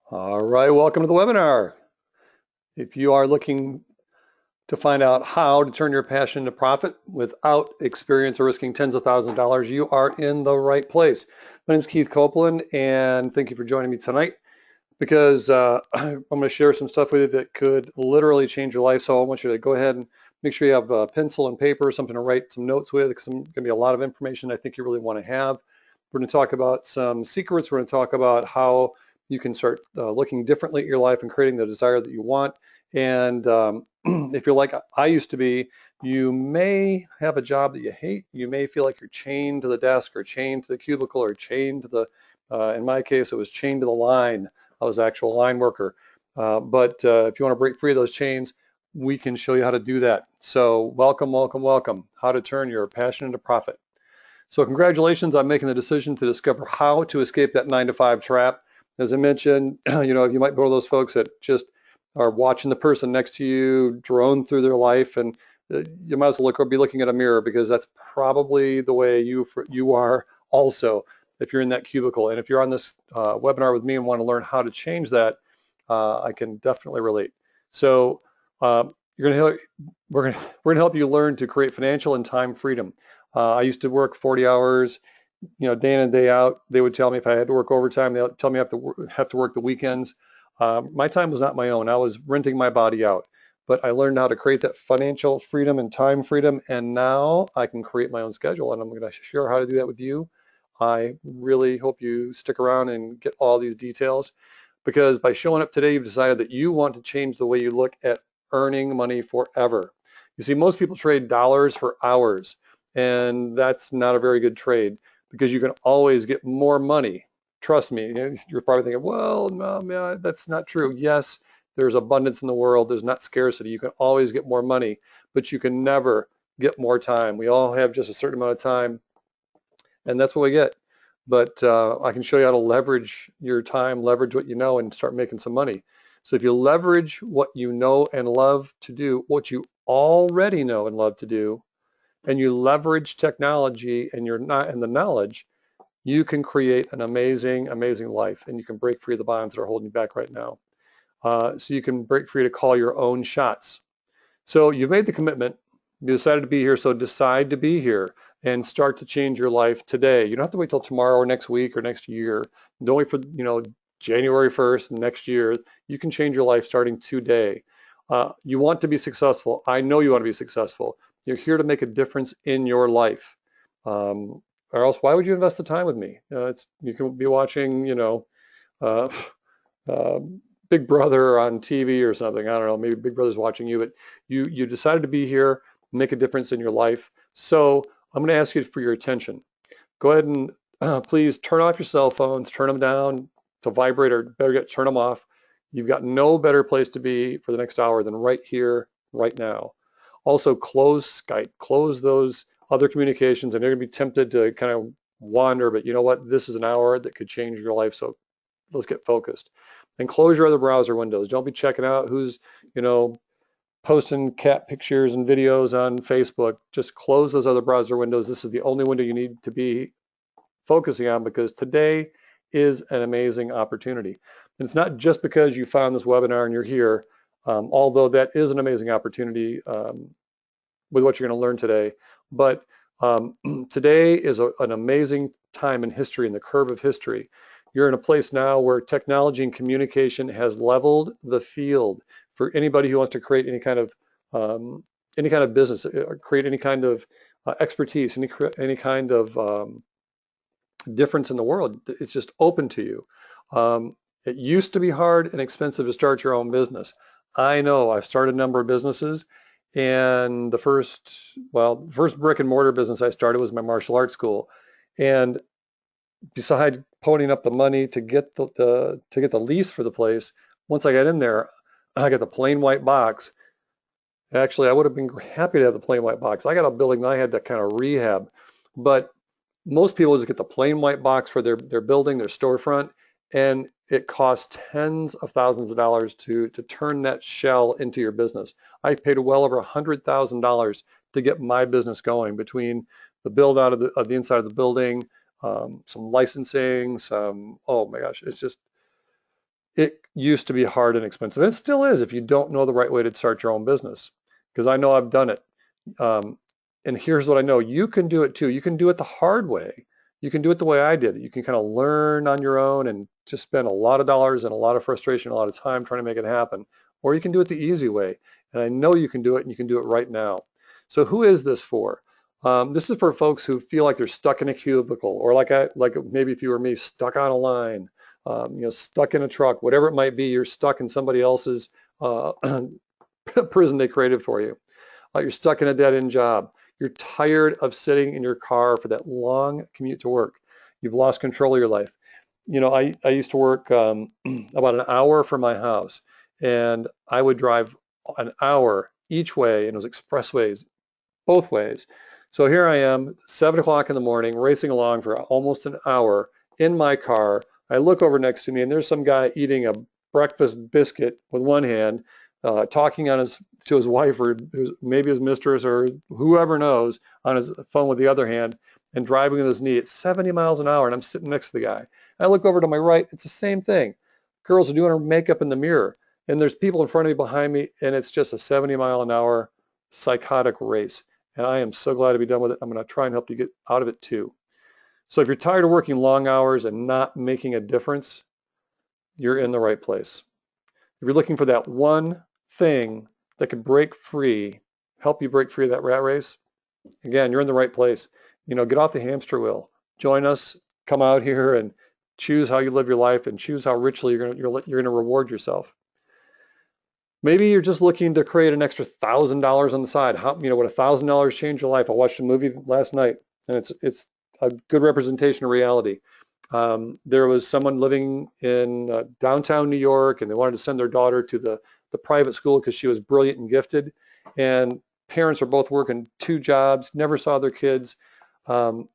All right, welcome to the webinar. If you are looking to find out how to turn your passion into profit without experience or risking tens of thousands of dollars, you are in the right place. My name is Keith Copeland, and thank you for joining me tonight because I'm going to share some stuff with you that could literally change your life. So I want you to go ahead and make sure you have a pencil and paper, something to write some notes with, because there's going to be a lot of information I think you really want to have. We're going to talk about some secrets. We're going to talk about how you can start looking differently at your life and creating the desire that you want. And if you're like I used to be, you may have a job that you hate. You may feel like you're chained to the desk or chained to the cubicle or chained to the, in my case, it was chained to the line. I was an actual line worker. But if you want to break free of those chains, we can show you how to do that. So welcome, welcome, welcome. How to turn your passion into profit. So congratulations on making the decision to discover how to escape that 9-to-5 trap. As I mentioned, you might be one of those folks that just are watching the person next to you drone through their life, and you might as well be looking at a mirror, because that's probably the way you are also if you're in that cubicle. And if you're on this webinar with me and want to learn how to change that, I can definitely relate. So we're going to help you learn to create financial and time freedom. I used to work 40 hours, day in and day out. They would tell me if I had to work overtime, they'll tell me I have to work the weekends. My time was not my own. I was renting my body out. But I learned how to create that financial freedom and time freedom, and now I can create my own schedule, and I'm going to share how to do that with you. I really hope you stick around and get all these details, because by showing up today, you've decided that you want to change the way you look at earning money forever. You see, most people trade dollars for hours, and that's not a very good trade, because you can always get more money. Trust me. You're probably thinking, well, no, man, that's not true. Yes, there's abundance in the world. There's not scarcity. You can always get more money, but you can never get more time. We all have just a certain amount of time, and that's what we get. But I can show you how to leverage your time, leverage what you know, and start making some money. So if you leverage what you know and love to do, what you already know and love to do, and you leverage technology and the knowledge, you can create an amazing, amazing life, and you can break free of the bonds that are holding you back right now. So you can break free to call your own shots. So you've made the commitment, you decided to be here, so decide to be here and start to change your life today. You don't have to wait till tomorrow or next week or next year. Don't wait for, January 1st next year. You can change your life starting today. You want to be successful. I know you want to be successful. You're here to make a difference in your life. Or else why would you invest the time with me? You can be watching, uh, uh, Big Brother on TV or something. I don't know, maybe Big Brother's watching you, but you decided to be here, make a difference in your life. So I'm going to ask you for your attention. Go ahead and please turn off your cell phones, turn them down to vibrate, or better yet, turn them off. You've got no better place to be for the next hour than right here, right now. Also, close Skype, close those other communications, and you're going to be tempted to kind of wander, but you know what? This is an hour that could change your life, so let's get focused. And close your other browser windows. Don't be checking out who's, you know, posting cat pictures and videos on Facebook. Just close those other browser windows. This is the only window you need to be focusing on, because today is an amazing opportunity. And it's not just because you found this webinar and you're here, although that is an amazing opportunity with what you're going to learn today. But today is an amazing time in history, in the curve of history. You're in a place now where technology and communication has leveled the field for anybody who wants to create any kind of business, create any kind of expertise, any kind of difference in the world. It's just open to you. It used to be hard and expensive to start your own business. I know. I've started a number of businesses, and the first brick and mortar business I started was my martial arts school. And beside ponying up the money to get the lease for the place, once I got in there, I got the plain white box. Actually, I would have been happy to have the plain white box. I got a building that I had to kind of rehab, but most people just get the plain white box for their building, their storefront, and it costs tens of thousands of dollars to turn that shell into your business. I paid well over $100,000 to get my business going, between the build out of the inside of the building, some licensing, oh my gosh, it used to be hard and expensive. And it still is if you don't know the right way to start your own business. Because I know I've done it. And here's what I know. You can do it too. You can do it the hard way. You can do it the way I did it. You can kind of learn on your own and just spend a lot of dollars and a lot of frustration, a lot of time trying to make it happen. Or you can do it the easy way. And I know you can do it, and you can do it right now. So who is this for? This is for folks who feel like they're stuck in a cubicle, or like maybe if you were me, stuck on a line, stuck in a truck, whatever it might be. You're stuck in somebody else's prison they created for you. You're stuck in a dead-end job. You're tired of sitting in your car for that long commute to work. You've lost control of your life. I used to work about an hour from my house, and I would drive an hour each way, and it was expressways both ways. So here I am, 7 o'clock in the morning, racing along for almost an hour in my car. I look over next to me, and there's some guy eating a breakfast biscuit with one hand, talking to his wife, or maybe his mistress, or whoever knows, on his phone with the other hand, and driving with his knee at 70 miles an hour, and I'm sitting next to the guy. I look over to my right, it's the same thing. Girls are doing her makeup in the mirror, and there's people in front of me, behind me, and it's just a 70-mile-an-hour psychotic race. And I am so glad to be done with it. I'm going to try and help you get out of it too. So if you're tired of working long hours and not making a difference, you're in the right place. If you're looking for that one thing that could help you break free of that rat race, again, you're in the right place. Get off the hamster wheel. Join us, come out here and choose how you live your life, and choose how richly you're going to reward yourself. Maybe you're just looking to create an extra $1,000 on the side. Would $1,000 change your life? I watched a movie last night, and it's a good representation of reality. There was someone living in downtown New York, and they wanted to send their daughter to the private school because she was brilliant and gifted. And parents are both working 2 jobs, never saw their kids. And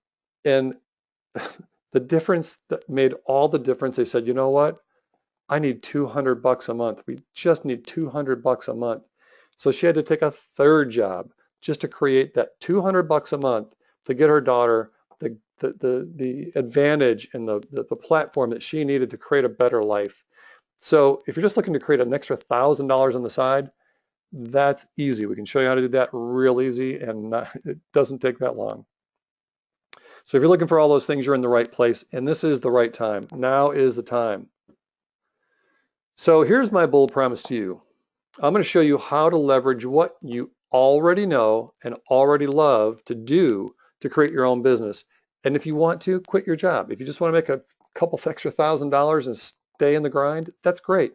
the difference that made all the difference, they said, you know what? I need $200 a month. We just need $200 a month. So she had to take a 3rd job just to create that $200 a month to get her daughter the advantage and the platform that she needed to create a better life. So if you're just looking to create an extra $1,000 on the side, that's easy. We can show you how to do that real easy, and it doesn't take that long. So if you're looking for all those things, you're in the right place, and this is the right time. Now is the time. So here's my bold promise to you. I'm going to show you how to leverage what you already know and already love to do to create your own business. And if you want to, quit your job. If you just want to make a couple of extra $1,000 and stay in the grind, that's great.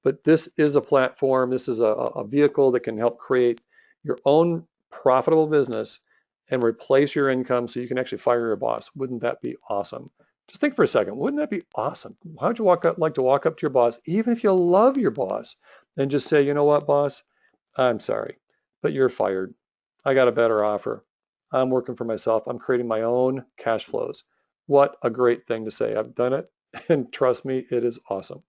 But this is a platform, this is a vehicle that can help create your own profitable business and replace your income so you can actually fire your boss. Wouldn't that be awesome? Just think for a second, wouldn't that be awesome? How would you like to walk up to your boss, even if you love your boss, and just say, you know what, boss, I'm sorry, but you're fired. I got a better offer. I'm working for myself. I'm creating my own cash flows. What a great thing to say. I've done it, and trust me, it is awesome.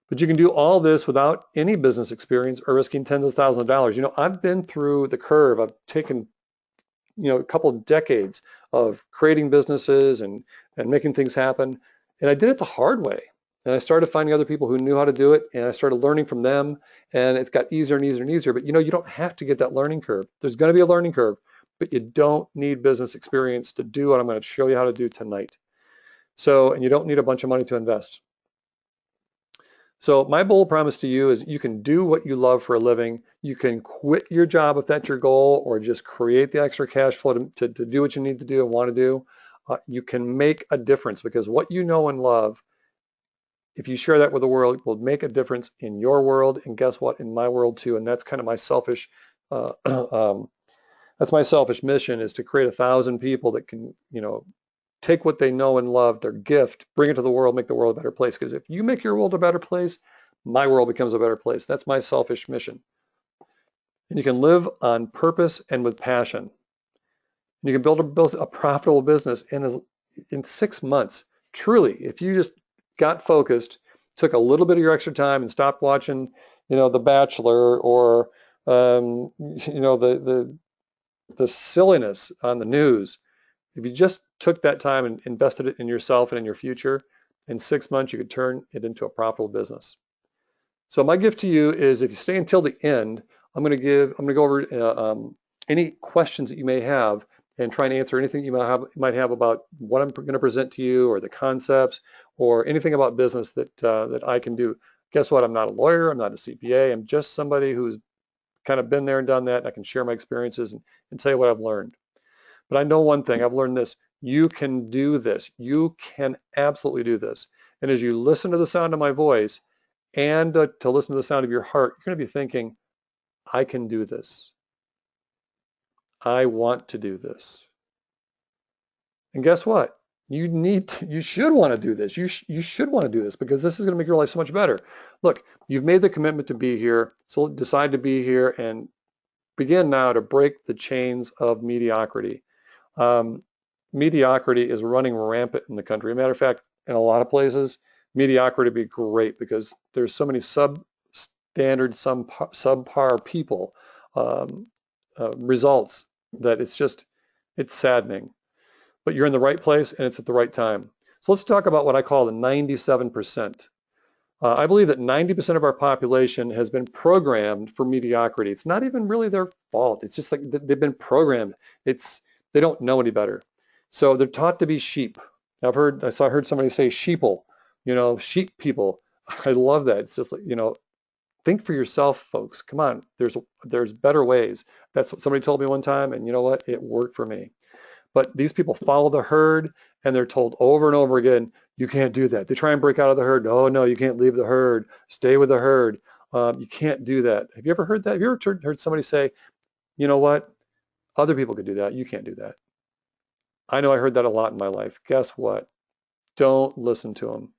But you can do all this without any business experience or risking tens of thousands of dollars. I've been through the curve. I've taken a couple of decades of creating businesses and making things happen. And I did it the hard way. And I started finding other people who knew how to do it, and I started learning from them, and it's got easier and easier and easier. But you don't have to get that learning curve. There's going to be a learning curve, but you don't need business experience to do what I'm going to show you how to do tonight. And you don't need a bunch of money to invest. So my bold promise to you is you can do what you love for a living. You can quit your job if that's your goal, or just create the extra cash flow to do what you need to do and want to do. You can make a difference, because what you know and love, if you share that with the world, will make a difference in your world, and guess what, in my world too. And that's kind of my selfish, that's my selfish mission, is to create 1,000 people that can, take what they know and love, their gift, bring it to the world, make the world a better place. Because if you make your world a better place, my world becomes a better place. That's my selfish mission. And you can live on purpose and with passion. And you can build a profitable business in 6 months. Truly, if you just got focused, took a little bit of your extra time and stopped watching, The Bachelor, or the silliness on the news. If you just took that time and invested it in yourself and in your future, in 6 months, you could turn it into a profitable business. So my gift to you is, if you stay until the end, I'm going to go over any questions that you may have and try and answer anything you might have about what I'm going to present to you, or the concepts, or anything about business that I can do. Guess what? I'm not a lawyer. I'm not a CPA. I'm just somebody who's kind of been there and done that. And I can share my experiences and tell you what I've learned. But I know one thing. I've learned this. You can do this. You can absolutely do this. And as you listen to the sound of my voice and to listen to the sound of your heart, you're going to be thinking, I can do this. I want to do this. And guess what? You should want to do this. You should want to do this, because this is going to make your life so much better. Look, you've made the commitment to be here, so decide to be here and begin now to break the chains of mediocrity. Mediocrity is running rampant in the country. As a matter of fact, in a lot of places, mediocrity would be great, because there's so many substandard, subpar people, results, that it's saddening. But you're in the right place and it's at the right time. So let's talk about what I call the 97%. I believe that 90% of our population has been programmed for mediocrity. It's not even really their fault. It's just like they've been programmed. They don't know any better. So they're taught to be sheep. I heard somebody say sheeple, sheep people. I love that. It's just like, think for yourself, folks. Come on, there's better ways. That's what somebody told me one time, and you know what? It worked for me. But these people follow the herd, and they're told over and over again, you can't do that. They try and break out of the herd. Oh, no, you can't leave the herd. Stay with the herd. You can't do that. Have you ever heard that? Have you ever heard somebody say, you know what? Other people could do that. You can't do that. I know I heard that a lot in my life. Guess what? Don't listen to them.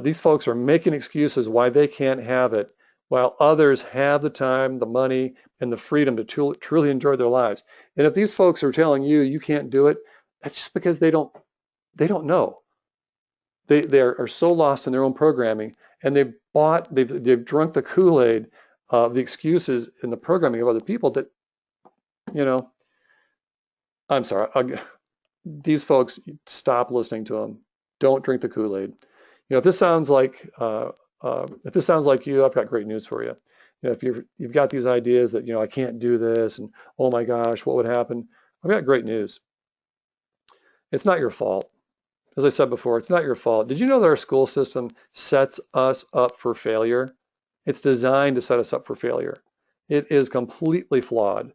These folks are making excuses why they can't have it, while others have the time, the money, and the freedom to truly enjoy their lives. And if these folks are telling you you can't do it, that's just because they don't know. They are so lost in their own programming, and they've drunk the Kool-Aid of the excuses and the programming of other people that, I'm sorry, these folks, stop listening to them. Don't drink the Kool-Aid. If this sounds like you, I've got great news for you. If you've got these ideas that, I can't do this, and oh my gosh, what would happen? I've got great news. It's not your fault. As I said before, it's not your fault. Did you know that our school system sets us up for failure? It's designed to set us up for failure. It is completely flawed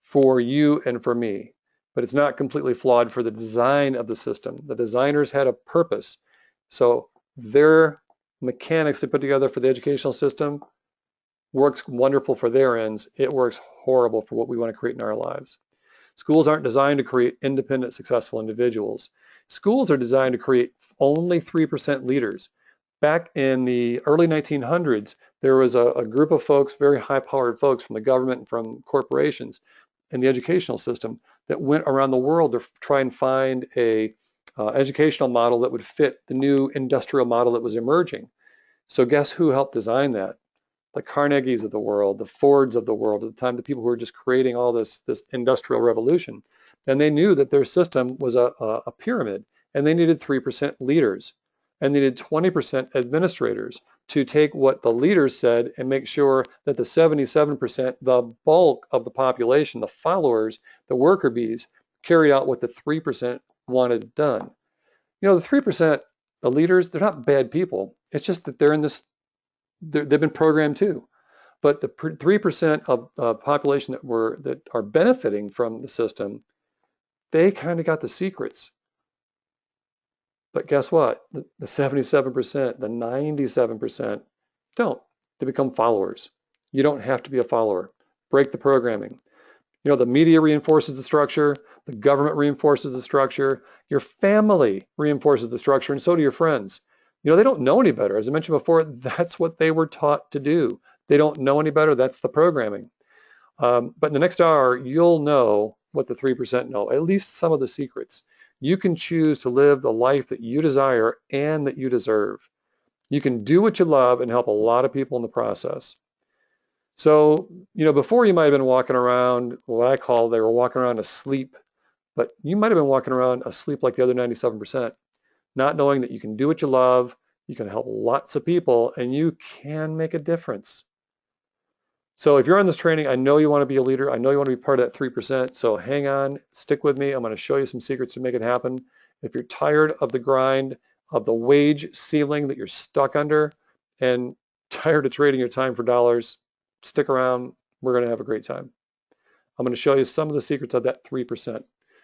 for you and for me, but it's not completely flawed for the design of the system. The designers had a purpose. So their mechanics they put together for the educational system works wonderful for their ends. It works horrible for what we want to create in our lives. Schools aren't designed to create independent, successful individuals. Schools are designed to create only 3% leaders. Back in the early 1900s, there was a group of folks, very high-powered folks from the government and from corporations in the educational system, that went around the world to try and find a educational model that would fit the new industrial model that was emerging. So guess who helped design that? The Carnegies of the world, the Fords of the world at the time, the people who were just creating all this industrial revolution. And they knew that their system was a pyramid, and they needed 3% leaders, and they needed 20% administrators to take what the leaders said and make sure that the 77%, the bulk of the population, the followers, the worker bees, carried out what the 3% wanted done. The 3%, the leaders, they're not bad people. It's just that they've been programmed too. But the 3% of population that are benefiting from the system, they kind of got the secrets. But guess what? The 77%, the 97% don't. They become followers. You don't have to be a follower. Break the programming. The media reinforces the structure, the government reinforces the structure, your family reinforces the structure, and so do your friends. They don't know any better. As I mentioned before, that's what they were taught to do. They don't know any better. That's the programming. But in the next hour, you'll know what the 3% know, at least some of the secrets. You can choose to live the life that you desire and that you deserve. You can do what you love and help a lot of people in the process. So, before you might have been walking around what I call they were walking around asleep, but you might have been walking around asleep like the other 97%. not knowing that you can do what you love, you can help lots of people, and you can make a difference. So if you're on this training, I know you want to be a leader. I know you want to be part of that 3%. So hang on, stick with me. I'm going to show you some secrets to make it happen. If you're tired of the grind, of the wage ceiling that you're stuck under, and tired of trading your time for dollars, stick around. We're going to have a great time. I'm going to show you some of the secrets of that 3%.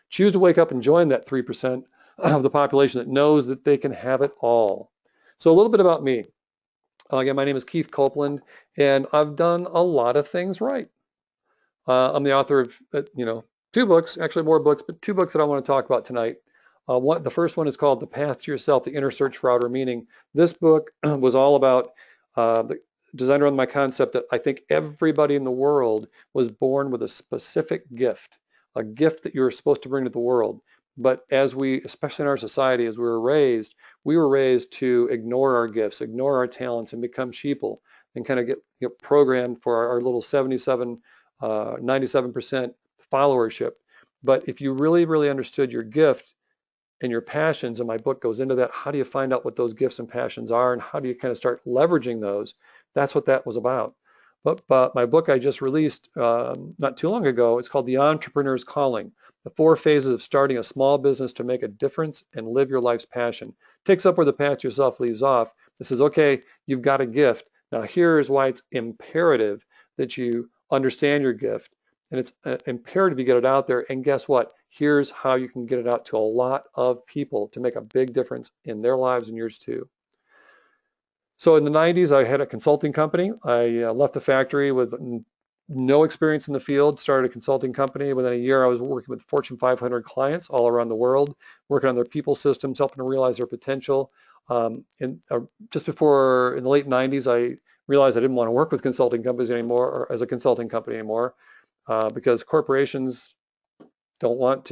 Choose to wake up and join that 3% of the population that knows that they can have it all. So a little bit about me. Again, my name is Keith Copeland, and I've done a lot of things right. I'm the author of, 2 books, actually more books, but 2 books that I want to talk about tonight. The first one is called The Path to Yourself, The Inner Search for Outer Meaning. This book was all about designed around my concept that I think everybody in the world was born with a specific gift, a gift that you're supposed to bring to the world. But as we, especially in our society, as we were raised to ignore our gifts, ignore our talents, and become sheeple, and kind of get programmed for our little 97% followership. But if you really, really understood your gift and your passions, and my book goes into that, how do you find out what those gifts and passions are, and how do you kind of start leveraging those? That's what that was about. But my book I just released not too long ago, it's called The Entrepreneur's Calling, the 4 phases of starting a small business to make a difference and live your life's passion. Takes up where The Path to Yourself leaves off. It says, okay, you've got a gift. Now here's why it's imperative that you understand your gift, and it's imperative you get it out there. And guess what? Here's how you can get it out to a lot of people to make a big difference in their lives and yours too. So in the 90s, I had a consulting company. I left the factory with no experience in the field, started a consulting company. Within a year, I was working with Fortune 500 clients all around the world, working on their people systems, helping them realize their potential. Just before, in the late 90s, I realized I didn't want to work with consulting companies anymore, or as a consulting company anymore, because corporations don't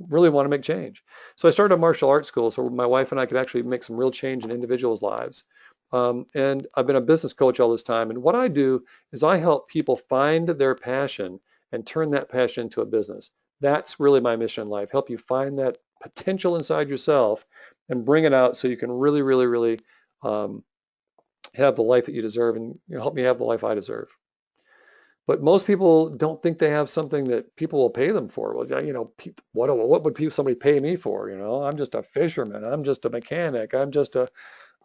really want to make change. So I started a martial arts school so my wife and I could actually make some real change in individuals' lives. And I've been a business coach all this time. And what I do is I help people find their passion and turn that passion into a business. That's really my mission in life, help you find that potential inside yourself and bring it out so you can really, really, really have the life that you deserve, and help me have the life I deserve. But most people don't think they have something that people will pay them for. Well, what would somebody pay me for? I'm just a fisherman. I'm just a mechanic. I'm just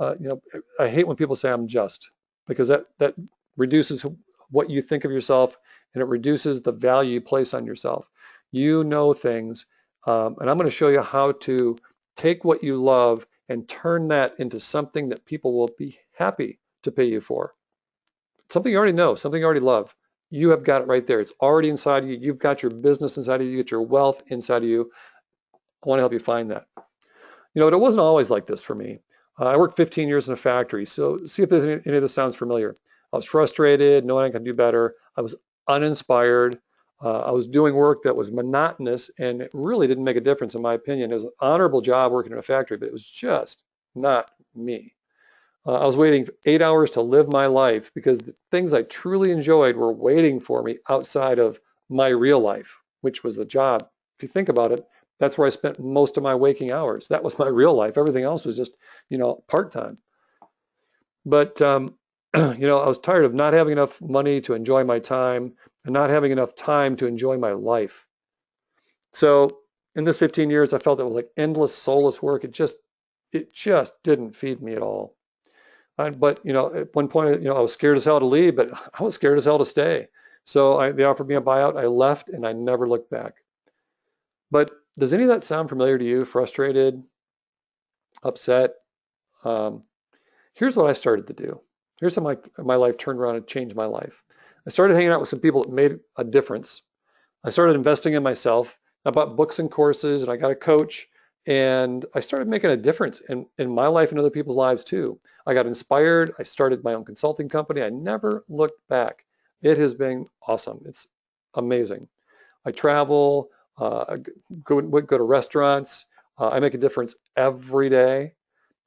I hate when people say I'm just, because that reduces what you think of yourself, and it reduces the value you place on yourself. You know things, and I'm going to show you how to take what you love and turn that into something that people will be happy to pay you for. Something you already know, something you already love. You have got it right there. It's already inside of you. You've got your business inside of you. You get your wealth inside of you. I want to help you find that. But it wasn't always like this for me. I worked 15 years in a factory. So see if there's any of this sounds familiar. I was frustrated, knowing I could do better. I was uninspired. I was doing work that was monotonous, and it really didn't make a difference in my opinion. It was an honorable job working in a factory, but it was just not me. I was waiting 8 hours to live my life because the things I truly enjoyed were waiting for me outside of my real life, which was a job. If you think about it, that's where I spent most of my waking hours. That was my real life. Everything else was just, part-time. But, I was tired of not having enough money to enjoy my time and not having enough time to enjoy my life. So in this 15 years, I felt it was like endless, soulless work. It just didn't feed me at all. But at one point, I was scared as hell to leave, but I was scared as hell to stay. So they offered me a buyout. I left, and I never looked back. But does any of that sound familiar to you? Frustrated, upset? Here's what I started to do. Here's how my life turned around and changed my life. I started hanging out with some people that made a difference. I started investing in myself. I bought books and courses, and I got a coach. And I started making a difference in my life and other people's lives too. I got inspired. I started my own consulting company. I never looked back. It has been awesome. It's amazing. I travel, go to restaurants. I make a difference every day.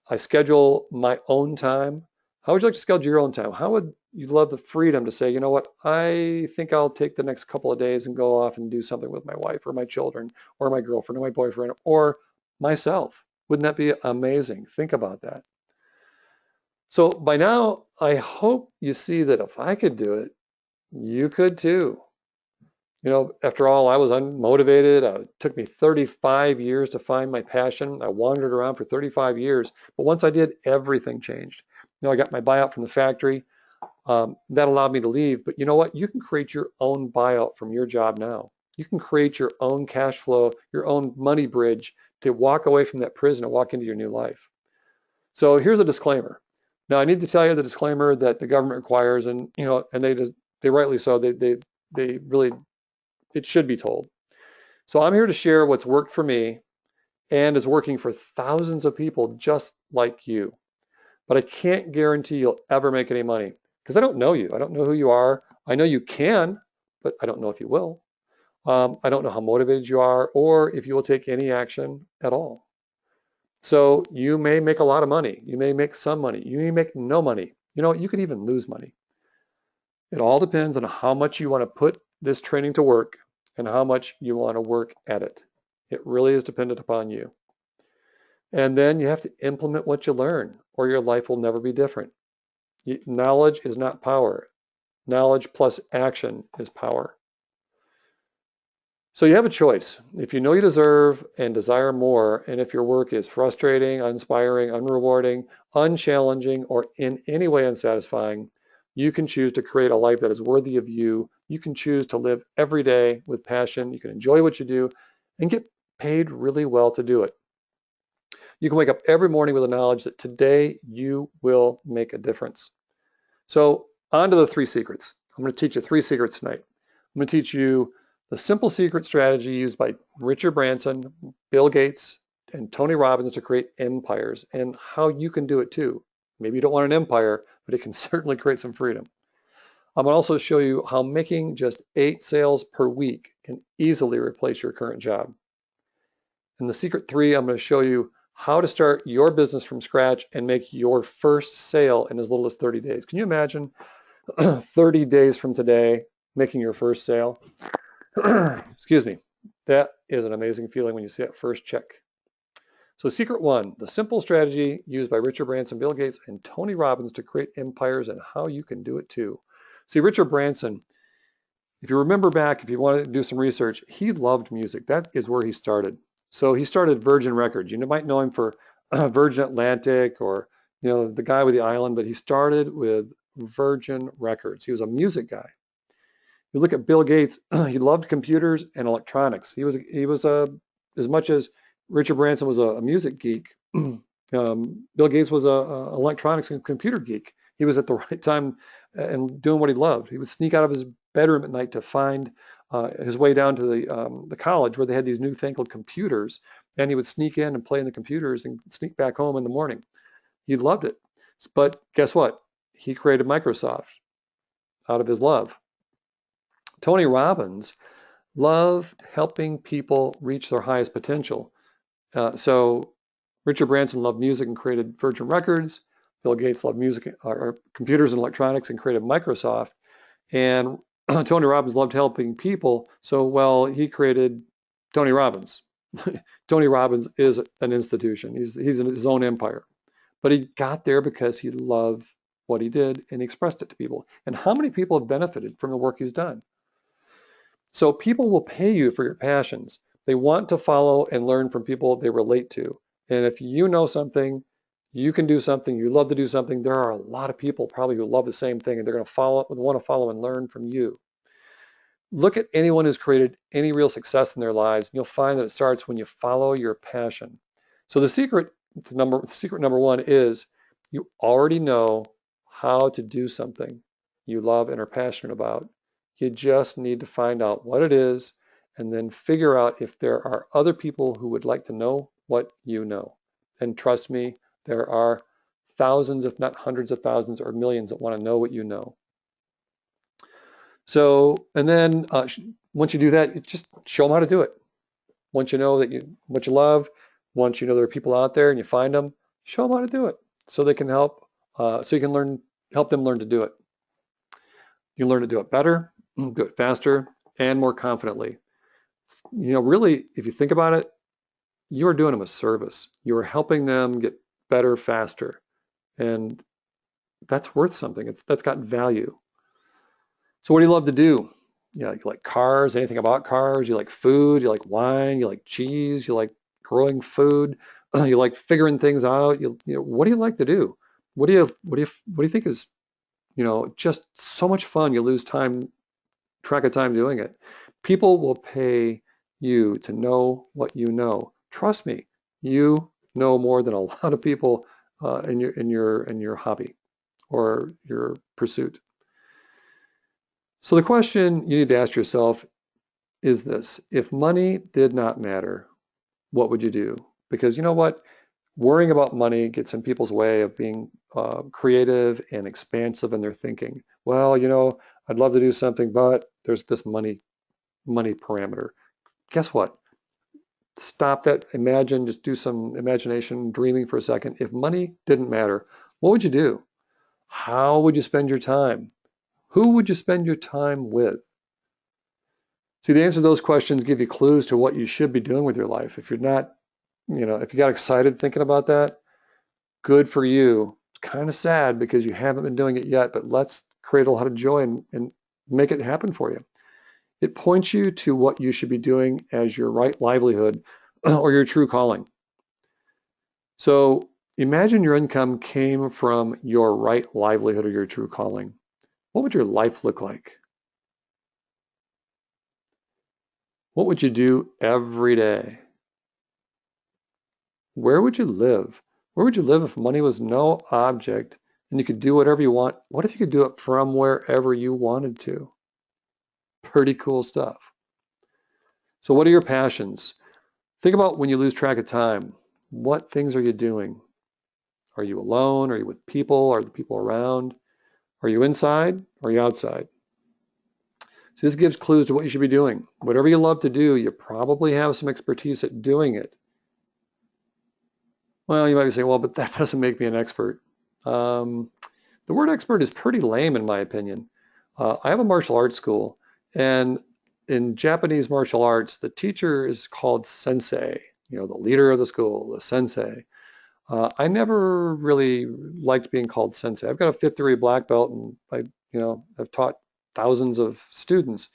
I schedule my own time. How would you like to schedule your own time? How would you love the freedom to say, you know what, I think I'll take the next couple of days and go off and do something with my wife or my children or my girlfriend or my boyfriend or myself. Wouldn't that be amazing? Think about that. So by now, I hope you see that if I could do it, you could too. You know, after all, I was unmotivated. It took me 35 years to find my passion. I wandered around for 35 years, but once I did, everything changed. You know, I got my buyout from the factory. That allowed me to leave. But you know what? You can create your own buyout from your job now. You can create your own cash flow, your own money bridge to walk away from that prison and walk into your new life. So here's a disclaimer. Now I need to tell you the disclaimer that the government requires, and you know, and they rightly so. They really, it should be told. So I'm here to share what's worked for me and is working for thousands of people just like you. But I can't guarantee you'll ever make any money because I don't know you. I don't know who you are. I know you can, but I don't know if you will. I don't know how motivated you are or if you will take any action at all. So you may make a lot of money. You may make some money. You may make no money. You know, you could even lose money. It all depends on how much you want to put this training to work and how much you want to work at it. It really is dependent upon you. And then you have to implement what you learn or your life will never be different. Knowledge is not power. Knowledge plus action is power. So you have a choice. If you know you deserve and desire more, and if your work is frustrating, uninspiring, unrewarding, unchallenging, or in any way unsatisfying, you can choose to create a life that is worthy of you. You can choose to live every day with passion. You can enjoy what you do and get paid really well to do it. You can wake up every morning with the knowledge that today you will make a difference. So on to the 3 secrets. I'm going to teach you 3 secrets tonight. I'm going to teach you the simple secret strategy used by Richard Branson, Bill Gates, and Tony Robbins to create empires and how you can do it too. Maybe you don't want an empire, but it can certainly create some freedom. I'm going to also show you how making just 8 sales per week can easily replace your current job. In the secret 3, I'm going to show you how to start your business from scratch and make your first sale in as little as 30 days. Can you imagine 30 days from today making your first sale? Excuse me. That is an amazing feeling when you see that first check. So secret 1, the simple strategy used by Richard Branson, Bill Gates, and Tony Robbins to create empires and how you can do it too. See, Richard Branson, if you remember back, if you wanted to do some research, he loved music. That is where he started. So he started Virgin Records. You might know him for Virgin Atlantic or, you know, the guy with the island, but he started with Virgin Records. He was a music guy. You look at Bill Gates, he loved computers and electronics. He was as much as Richard Branson was a music geek, Bill Gates was a electronics and computer geek. He was at the right time and doing what he loved. He would sneak out of his bedroom at night to find his way down to the college where they had these newfangled computers, and he would sneak in and play in the computers and sneak back home in the morning. He loved it. But guess what? He created Microsoft out of his love. Tony Robbins loved helping people reach their highest potential. So Richard Branson loved music and created Virgin Records. Bill Gates loved music or computers and electronics and created Microsoft. And Tony Robbins loved helping people. So, well, he created Tony Robbins. Tony Robbins is an institution. He's in his own empire. But he got there because he loved what he did and he expressed it to people. And how many people have benefited from the work he's done? So people will pay you for your passions. They want to follow and learn from people they relate to. And if you know something, you can do something, you love to do something, there are a lot of people probably who love the same thing and they're going to want to follow and learn from you. Look at anyone who's created any real success in their lives, and you'll find that it starts when you follow your passion. So the secret number 1 is you already know how to do something you love and are passionate about. You just need to find out what it is and then figure out if there are other people who would like to know what you know. And trust me, there are thousands, if not hundreds of thousands or millions that want to know what you know. So, and then once you do that, you just show them how to do it. Once you know what you love, once you know there are people out there and you find them, show them how to do it so they can help, so you can help them learn to do it. You learn to do it better, do it faster, and more confidently. You know, really, if you think about it, you are doing them a service. You are helping them get better faster. And that's worth something. That's got value. So what do you love to do? Yeah, you like cars, anything about cars? You like food, you like wine, you like cheese, you like growing food, you like figuring things out. What do you like to do? What do you think is, just so much fun? You lose track of time doing it. People will pay you to know what you know. Trust me, you know more than a lot of people in your hobby or your pursuit. So the question you need to ask yourself is this: if money did not matter, what would you do? Because you know what? Worrying about money gets in people's way of being creative and expansive in their thinking. Well, I'd love to do something, but there's this money parameter. Guess what? Stop that. Imagine, just do some imagination, dreaming for a second. If money didn't matter, what would you do? How would you spend your time? Who would you spend your time with? See, the answer to those questions give you clues to what you should be doing with your life. If you're not, if you got excited thinking about that, good for you. It's kind of sad because you haven't been doing it yet, but let's create a lot of joy and make it happen for you. It points you to what you should be doing as your right livelihood or your true calling. So imagine your income came from your right livelihood or your true calling. What would your life look like? What would you do every day? Where would you live? Where would you live if money was no object and you could do whatever you want? What if you could do it from wherever you wanted to? Pretty cool stuff. So what are your passions? Think about when you lose track of time. What things are you doing? Are you alone? Are you with people? Are the people around? Are you inside? Or are you outside? So this gives clues to what you should be doing. Whatever you love to do, you probably have some expertise at doing it. Well, you might be saying, well, but that doesn't make me an expert. The word expert is pretty lame in my opinion. I have a martial arts school, and in Japanese martial arts, the teacher is called sensei, the leader of the school, the sensei. I never really liked being called sensei. I've got a fifth degree black belt, and I've taught thousands of students,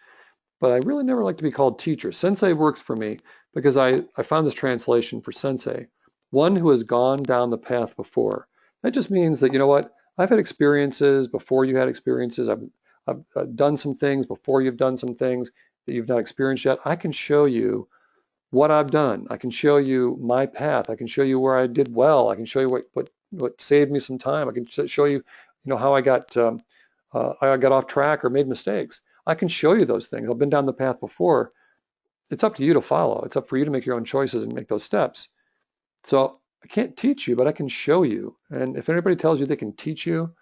but I really never like to be called teacher. Sensei works for me because I found this translation for sensei, one who has gone down the path before. That just means that, you know what, I've had experiences before you had experiences. I've done some things before you've done some things that you've not experienced yet. I can show you what I've done. I can show you my path. I can show you where I did well. I can show you what saved me some time. I can show you, how I got off track or made mistakes. I can show you those things. I've been down the path before. It's up to you to follow. It's up for you to make your own choices and make those steps. So I can't teach you, but I can show you. And if anybody tells you they can teach you,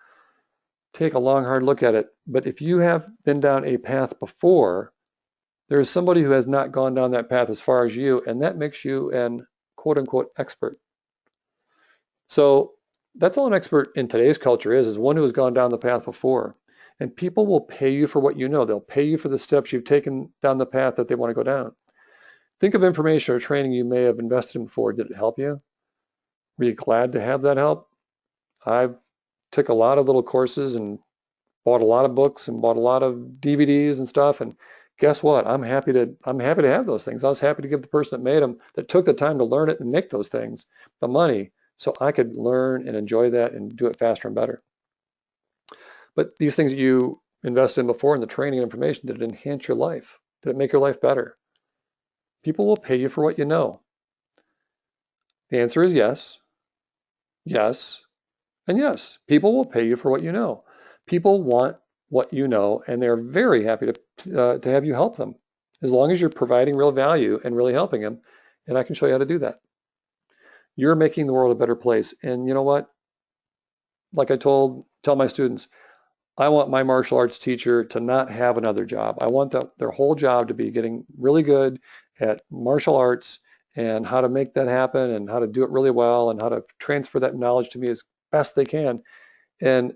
take a long, hard look at it. But if you have been down a path before, there is somebody who has not gone down that path as far as you, and that makes you an quote unquote expert. So that's all an expert in today's culture is one who has gone down the path before. And people will pay you for what you know. They'll pay you for the steps you've taken down the path that they want to go down. Think of information or training you may have invested in before. Did it help you? Were you glad to have that help? I've took a lot of little courses and bought a lot of books and bought a lot of DVDs and stuff. And guess what? I'm happy to have those things. I was happy to give the person that made them, that took the time to learn it and make those things, the money, so I could learn and enjoy that and do it faster and better. But these things that you invested in before in the training and information, did it enhance your life? Did it make your life better? People will pay you for what you know. The answer is yes, yes, and yes. People will pay you for what you know. People want what you know, and they're very happy to have you help them, as long as you're providing real value and really helping them. And I can show you how to do that. You're making the world a better place. And you know what? Like I tell my students, I want my martial arts teacher to not have another job. I want their whole job to be getting really good at martial arts and how to make that happen and how to do it really well and how to transfer that knowledge to me as best they can. And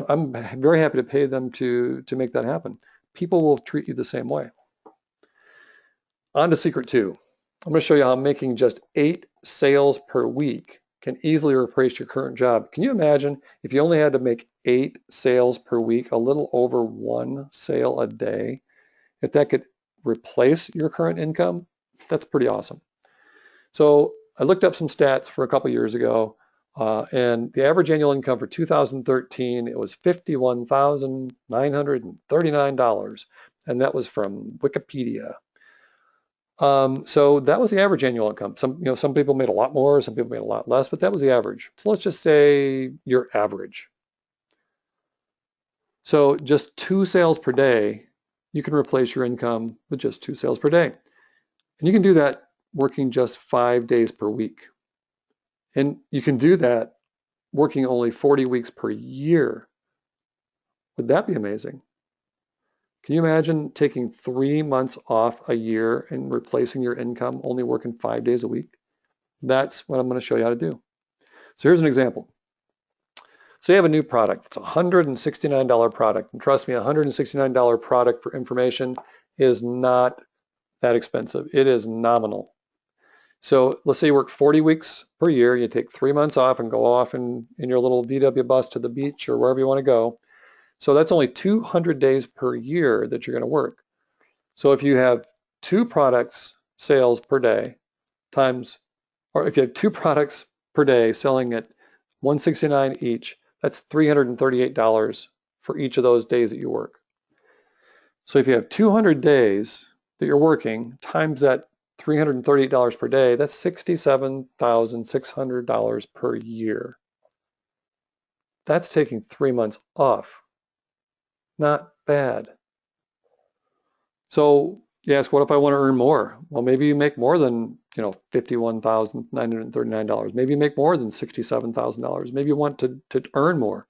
I'm very happy to pay them to make that happen. People will treat you the same way. On to secret two. I'm going to show you how making just 8 sales per week can easily replace your current job. Can you imagine if you only had to make 8 sales per week, a little over 1 sale a day, if that could replace your current income? That's pretty awesome. So I looked up some stats for a couple years ago, and the average annual income for 2013, it was $51,939, and that was from Wikipedia. So that was the average annual income. Some people made a lot more, some people made a lot less, but that was the average. So let's just say your average. So just 2 sales per day, you can replace your income with just 2 sales per day. And you can do that working just 5 days per week. And you can do that working only 40 weeks per year. Would that be amazing? Can you imagine taking 3 months off a year and replacing your income only working 5 days a week? That's what I'm going to show you how to do. So here's an example. So you have a new product. It's a $169 product. And trust me, a $169 product for information is not that expensive. It is nominal. So let's say you work 40 weeks per year. You take 3 months off and go off in your little VW bus to the beach or wherever you want to go. So that's only 200 days per year that you're going to work. So if you have 2 products sales per day times, or if you have 2 products per day selling at $169 each, that's $338 for each of those days that you work. So if you have 200 days that you're working times that $338 per day, that's $67,600 per year. That's taking 3 months off. Not bad. So you ask, what if I want to earn more? Well, maybe you make more than, $51,939. Maybe you make more than $67,000. Maybe you want to earn more.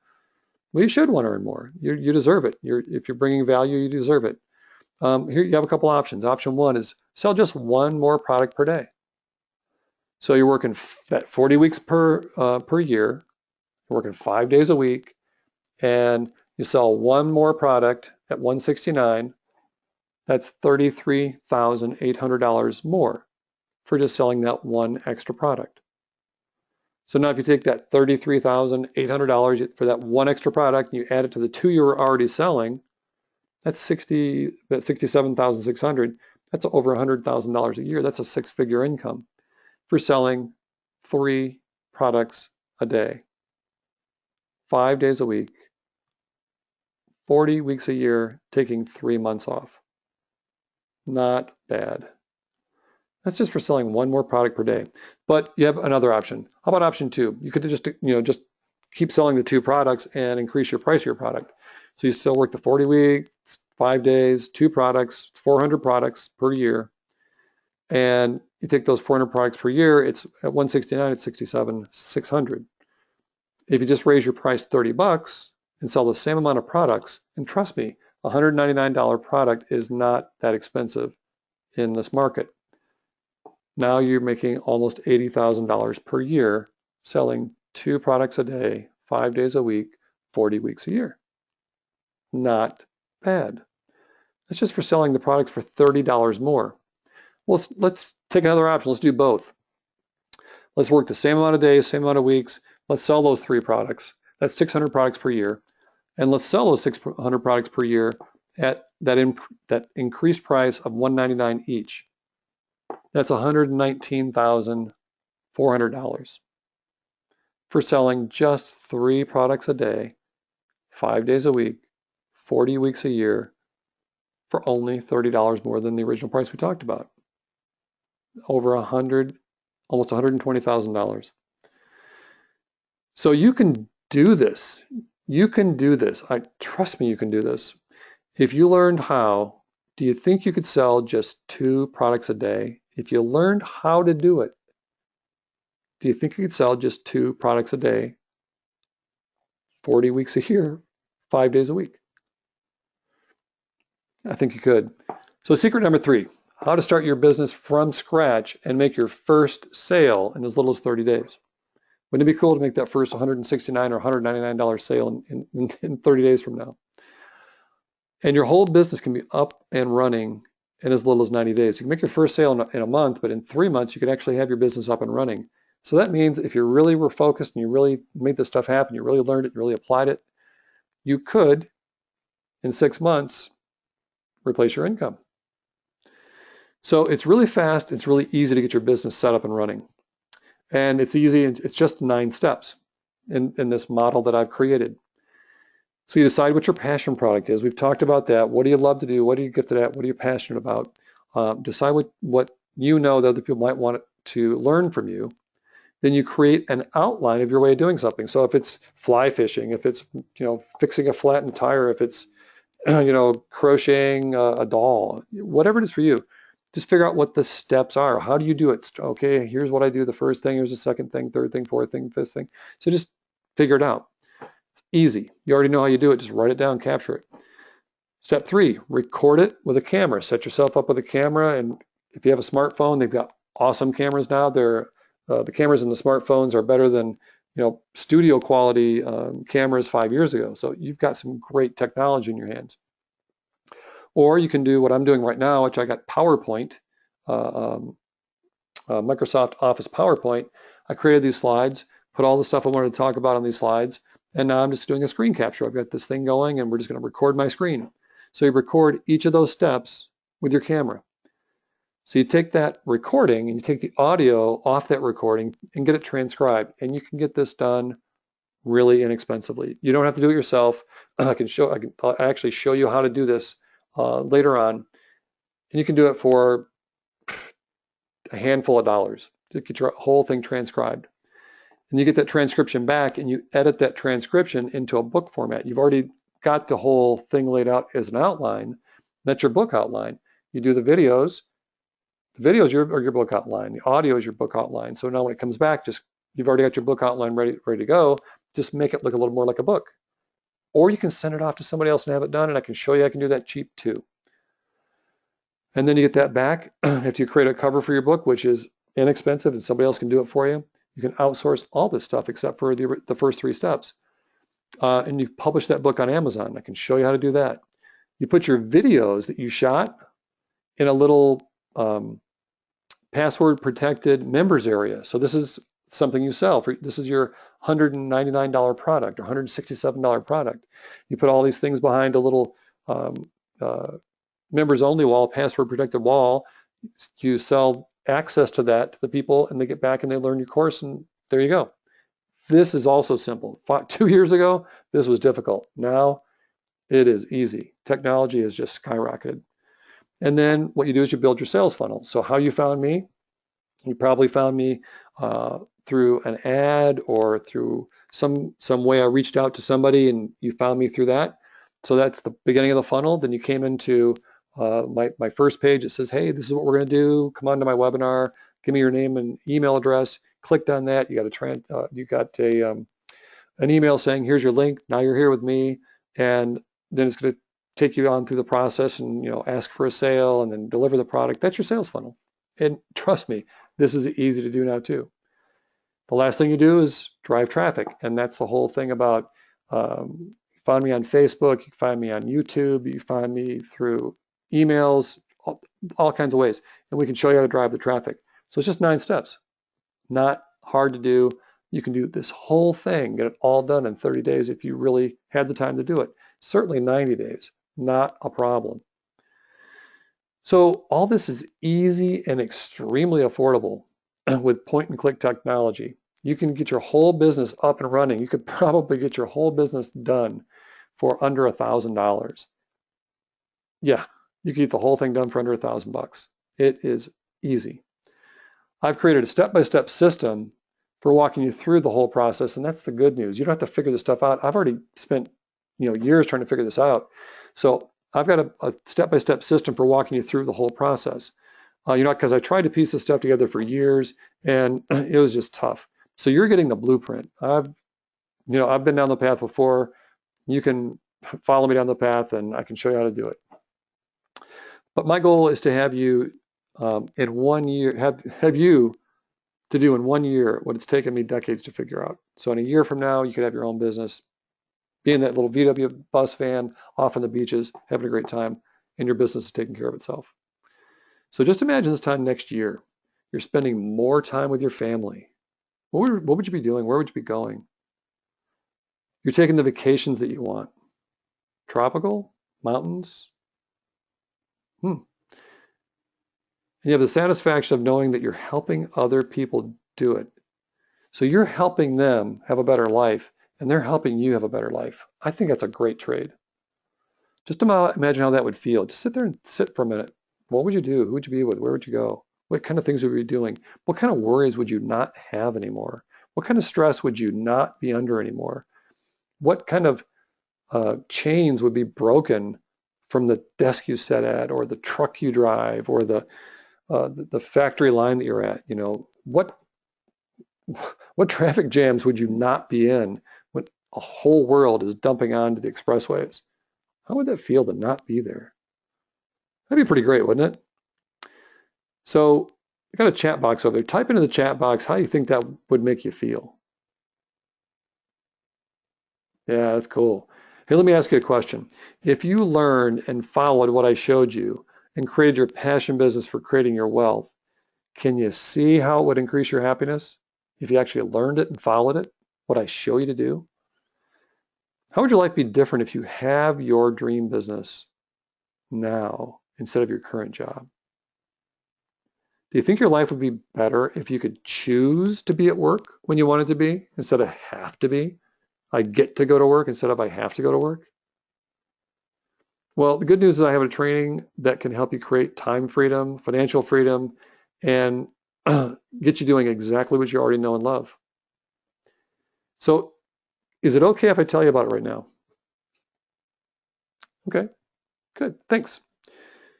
Well, you should want to earn more. You deserve it. If you're bringing value, you deserve it. Here you have a couple options. Option 1 is sell just 1 more product per day. So you're working that 40 weeks per year. You're working 5 days a week, and you sell 1 more product at $169. That's $33,800 more for just selling that 1 extra product. So now if you take that $33,800 for that 1 extra product and you add it to the 2 you were already selling, that's $67,600. That's over $100,000 a year. That's a 6-figure income for selling 3 products a day, 5 days a week, 40 weeks a year, taking 3 months off. Not bad. That's just for selling 1 more product per day. But you have another option. How about option 2? You could just keep selling the 2 products and increase your price of your product. So you still work the 40 weeks, 5 days, 2 products, 400 products per year. And you take those 400 products per year, it's at $169, it's $67,600. If you just raise your price $30 and sell the same amount of products, and trust me, a $199 product is not that expensive in this market. Now you're making almost $80,000 per year selling 2 products a day, 5 days a week, 40 weeks a year. Not bad. That's just for selling the products for $30 more. Well, let's take another option. Let's do both. Let's work the same amount of days, same amount of weeks. Let's sell those 3 products. That's 600 products per year. And let's sell those 600 products per year at that increased price of $199 each. That's $119,400 for selling just 3 products a day, 5 days a week, 40 weeks a year for only $30 more than the original price we talked about. Over almost $120,000. So you can do this. You can do this. Trust me, you can do this. If you learned how, do you think you could sell just 2 products a day? If you learned how to do it, do you think you could sell just 2 products a day, 40 weeks a year, 5 days a week? I think you could. So secret number 3, how to start your business from scratch and make your first sale in as little as 30 days. Wouldn't it be cool to make that first $169 or $199 sale in 30 days from now? And your whole business can be up and running in as little as 90 days. You can make your first sale in a month, but in 3 months, you can actually have your business up and running. So that means if you really were focused and you really made this stuff happen, you really learned it, you really applied it, you could, in 6 months, replace your income. So it's really fast. It's really easy to get your business set up and running. And it's easy. It's just 9 steps in this model that I've created. So you decide what your passion product is. We've talked about that. What do you love to do? What are you gifted at? What are you passionate about? Decide what you know that other people might want to learn from you. Then you create an outline of your way of doing something. So if it's fly fishing, if it's fixing a flattened tire, if it's crocheting a doll, whatever it is for you, just figure out what the steps are. How do you do it? Okay, here's what I do. The first thing, here's the second thing, third thing, fourth thing, fifth thing. So just figure it out. It's easy. You already know how you do it. Just write it down, capture it. Step 3, record it with a camera. Set yourself up with a camera, and if you have a smartphone, they've got awesome cameras now. The cameras in the smartphones are better than studio quality cameras 5 years ago. So you've got some great technology in your hands. Or you can do what I'm doing right now, which I got PowerPoint, Microsoft Office PowerPoint. I created these slides, put all the stuff I wanted to talk about on these slides, and now I'm just doing a screen capture. I've got this thing going, and we're just going to record my screen. So you record each of those steps with your camera. So you take that recording and you take the audio off that recording and get it transcribed, and you can get this done really inexpensively. You don't have to do it yourself. I'll actually show you how to do this later on, and you can do it for a handful of dollars to get your whole thing transcribed. And you get that transcription back and you edit that transcription into a book format. You've already got the whole thing laid out as an outline. That's your book outline. You do the videos. The videos are your book outline. The audio is your book outline. So now when it comes back, you've already got your book outline ready to go. Just make it look a little more like a book. Or you can send it off to somebody else and have it done, and I can show you I can do that cheap too. And then you get that back. If you create a cover for your book, which is inexpensive and somebody else can do it for you, you can outsource all this stuff except for the first 3 steps. And you publish that book on Amazon. I can show you how to do that. You put your videos that you shot in a little password protected members area. So this is something you sell. This is your $199 product or $167 product. You put all these things behind a little members only wall, password protected wall. You sell access to that to the people, and they get back and they learn your course, and there you go. This is also simple. 2 years ago, this was difficult. Now it is easy. Technology has just skyrocketed. And then what you do is you build your sales funnel. So how you found me, you probably found me through an ad or through some way I reached out to somebody and you found me through that. So that's the beginning of the funnel. Then you came into my first page. It says, hey, this is what we're going to do. Come on to my webinar. Give me your name and email address. Clicked on that. You got an email saying, here's your link. Now you're here with me. And then it's going to take you on through the process and ask for a sale and then deliver the product. That's your sales funnel. And trust me, this is easy to do now too. The last thing you do is drive traffic, and that's the whole thing about you find me on Facebook, you find me on YouTube, you find me through emails, all kinds of ways, and we can show you how to drive the traffic. So it's just 9 steps, not hard to do. You can do this whole thing, get it all done in 30 days if you really had the time to do it. Certainly 90 days, not a problem. So all this is easy and extremely affordable with point-and-click technology. You can get your whole business up and running. You could probably get your whole business done for under $1,000. Yeah, you can get the whole thing done for under $1,000. It is easy. I've created a step-by-step system for walking you through the whole process, and that's the good news. You don't have to figure this stuff out. I've already spent years trying to figure this out. So I've got a step-by-step system for walking you through the whole process. Because I tried to piece this stuff together for years, and it was just tough. So you're getting the blueprint. I've been down the path before. You can follow me down the path, and I can show you how to do it. But my goal is to have you in 1 year, have you to do in 1 year what it's taken me decades to figure out. So in a year from now, you could have your own business, be in that little VW bus van off on the beaches, having a great time, and your business is taking care of itself. So just imagine this time next year, you're spending more time with your family. What would you be doing? Where would you be going? You're taking the vacations that you want. Tropical? Mountains? And you have the satisfaction of knowing that you're helping other people do it. So you're helping them have a better life, and they're helping you have a better life. I think that's a great trade. Just imagine how that would feel. Just sit there and sit for a minute. What would you do? Who would you be with? Where would you go? What kind of things would you be doing? What kind of worries would you not have anymore? What kind of stress would you not be under anymore? What kind of chains would be broken from the desk you sit at, or the truck you drive, or the factory line that you're at? You know, what traffic jams would you not be in when a whole world is dumping onto the expressways? How would that feel to not be there? That'd be pretty great, wouldn't it? So I got a chat box over there. Type into the chat box how you think that would make you feel. Yeah, that's cool. Hey, let me ask you a question. If you learned and followed what I showed you and created your passion business for creating your wealth, can you see how it would increase your happiness if you actually learned it and followed it, what I show you to do? How would your life be different if you have your dream business now instead of your current job? Do you think your life would be better if you could choose to be at work when you wanted to be instead of have to be? I get to go to work instead of I have to go to work? Well, the good news is I have a training that can help you create time freedom, financial freedom, and get you doing exactly what you already know and love. So is it okay if I tell you about it right now? Okay, good, thanks.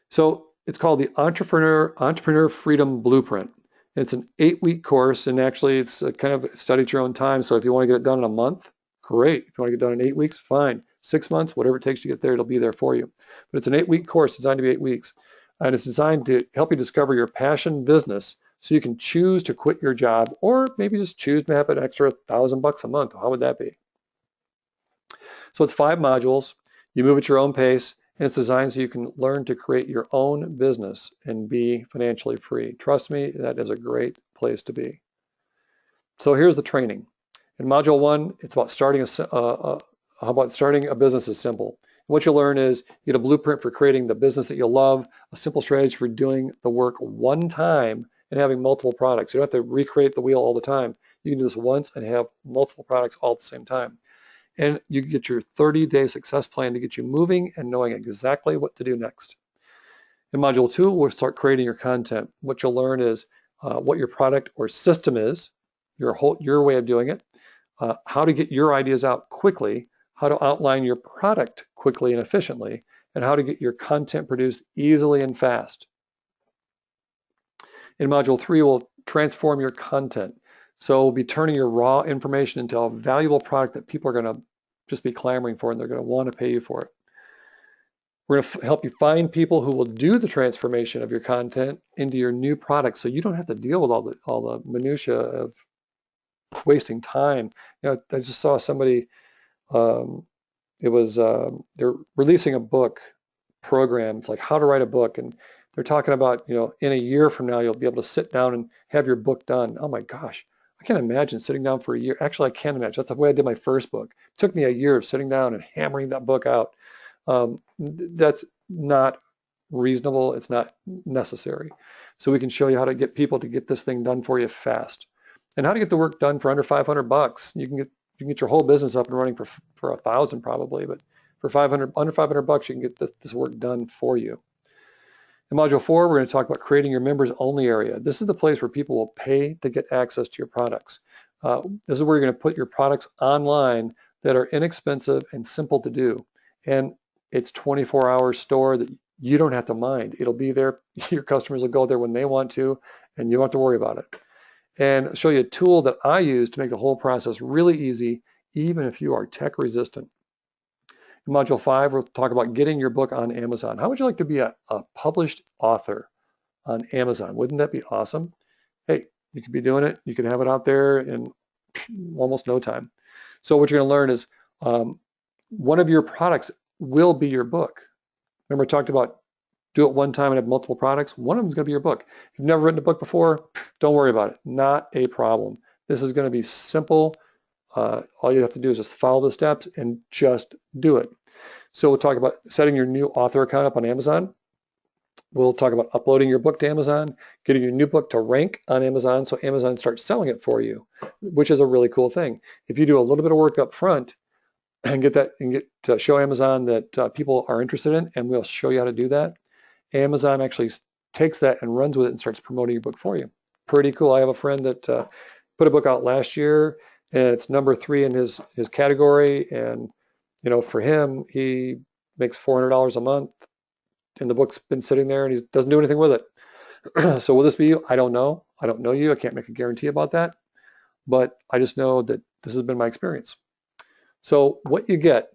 So it's called the Entrepreneur Freedom Blueprint. It's an 8-week course, and actually it's a kind of study at your own time. So if you want to get it done in a month, great. If you want to get it done in 8 weeks, fine. 6 months, whatever it takes to get there, it'll be there for you. But it's an 8-week course designed to be 8 weeks. And it's designed to help you discover your passion business so you can choose to quit your job, or maybe just choose to have an extra $1,000 a month. How would that be? So it's 5 modules. You move at your own pace, and it's designed so you can learn to create your own business and be financially free. Trust me, that is a great place to be. So here's the training. In module 1, it's about starting a business is simple. What you'll learn is you get a blueprint for creating the business that you'll love, a simple strategy for doing the work one time and having multiple products. You don't have to recreate the wheel all the time. You can do this once and have multiple products all at the same time. And you get your 30-day success plan to get you moving and knowing exactly what to do next. In module 2, we'll start creating your content. What you'll learn is what your product or system is, your way of doing it, how to get your ideas out quickly, how to outline your product quickly and efficiently, and how to get your content produced easily and fast. In module 3, we'll transform your content. So we'll be turning your raw information into a valuable product that people are going to just be clamoring for, and they're going to want to pay you for it. We're going to help you find people who will do the transformation of your content into your new product, so you don't have to deal with all the minutia of wasting time. You know, I just saw somebody. They're releasing a book program. It's like how to write a book, and they're talking about, you know, in a year from now you'll be able to sit down and have your book done. Oh my gosh, I can't imagine sitting down for a year. Actually, I can imagine. That's the way I did my first book. It took me a year of sitting down and hammering that book out. That's not reasonable. It's not necessary. So we can show you how to get people to get this thing done for you fast, and how to get the work done for under $500. You can get your whole business up and running for $1,000 probably, but for under $500, you can get this work done for you. In module 4, we're going to talk about creating your members only area. This is the place where people will pay to get access to your products. This is where you're going to put your products online that are inexpensive and simple to do. And it's 24-hour store that you don't have to mind. It'll be there. Your customers will go there when they want to, and you don't have to worry about it. And I'll show you a tool that I use to make the whole process really easy, even if you are tech resistant. In module 5, we'll talk about getting your book on Amazon. How would you like to be a published author on Amazon? Wouldn't that be awesome? Hey, you could be doing it. You could have it out there in almost no time. So what you're going to learn is one of your products will be your book. Remember, I talked about do it one time and have multiple products, one of them is going to be your book. If you've never written a book before, don't worry about it. Not a problem. This is going to be simple. All you have to do is just follow the steps and just do it. So we'll talk about setting your new author account up on Amazon. We'll talk about uploading your book to Amazon, getting your new book to rank on Amazon so Amazon starts selling it for you, which is a really cool thing. If you do a little bit of work up front and get to show Amazon that people are interested in, and we'll show you how to do that, Amazon actually takes that and runs with it and starts promoting your book for you. Pretty cool. I have a friend that put a book out last year, and it's number 3 in his category. And for him, he makes $400 a month, and the book's been sitting there, and he doesn't do anything with it. So will this be you? I don't know. I don't know you. I can't make a guarantee about that, but I just know that this has been my experience. So what you get